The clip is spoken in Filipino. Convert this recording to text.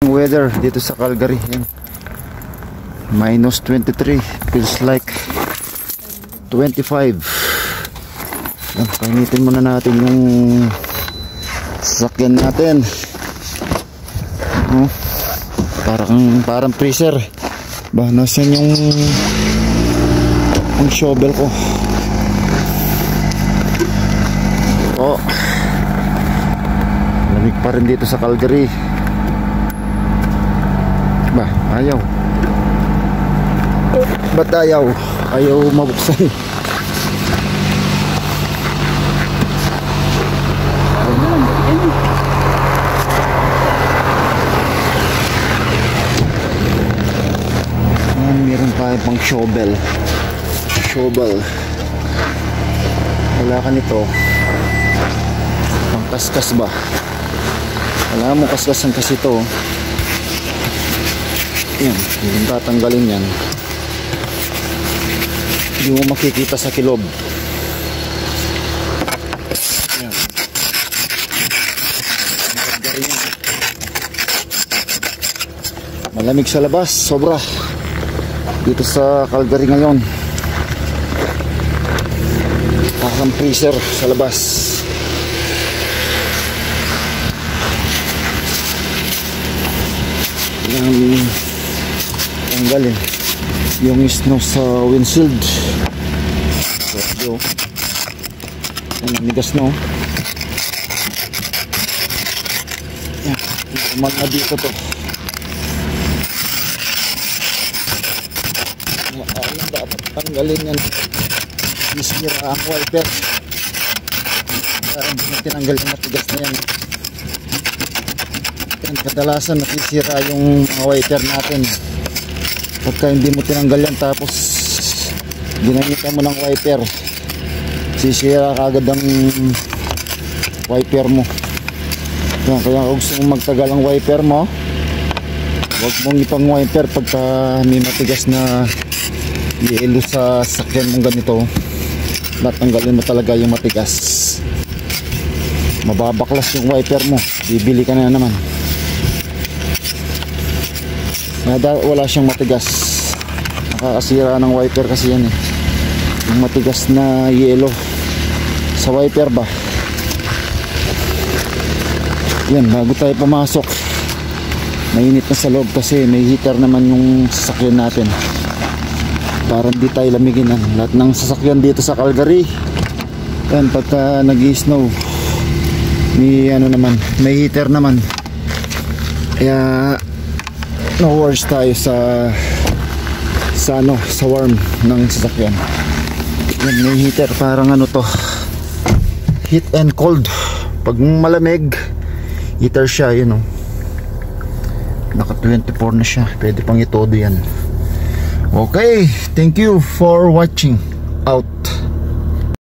Weather dito sa Calgary, yan. Minus 23, feels like 25. Yan, painitin muna natin yung sasakyan natin. Parang freezer ba, nasan yung shovel ko. Lamig pa rin dito sa Calgary ba, ayaw. Ba't ayaw mabuksan? Meron tayo pang shovel. Wala ka nito, pang kaskas ba? Wala mo kaskasan kasi ito. Yan, yung tatanggalin yan, hindi mo makikita sa kilob. Yan. Malamig sa labas, sobra dito sa Calgary ngayon. Parang freezer sa labas. Yan, tanggalin yung snow sa windshield. So, namigas no. Yan, normal na dito to. Ayun, dapat tanggalin yan. Isira ang wiper. Hindi na tinanggal yung matigas na yan. Kadalasan nasisira yung mga wiper natin pagka hindi mo tinanggal yan, tapos ginamitan mo ng wiper, sisira kagad ang wiper mo. Yan, kaya kung gusto mong magtagal ang wiper mo, huwag mong ipang wiper pagka may matigas na yelo sa sakyan mong ganito. Natanggalin mo talaga yung matigas, mababaklas yung wiper mo, bibili ka na naman. Wala siyang matigas, nakakasira ng wiper kasi yan yung matigas na yelo sa wiper ba. Yan, bago tayo pumasok, mainit na sa loob kasi may heater naman yung sasakyan natin para hindi tayo lamigin. Lahat ng sasakyan dito sa Calgary yan, pagka nag-snow may heater naman, kaya no worries tayo sa warm ng sasakyan. Yan, may heater, parang to, heat and cold. Pag malamig, heater siya, yun naka 24 na siya, pwede pang itodo yan. Okay, thank you for watching. Out.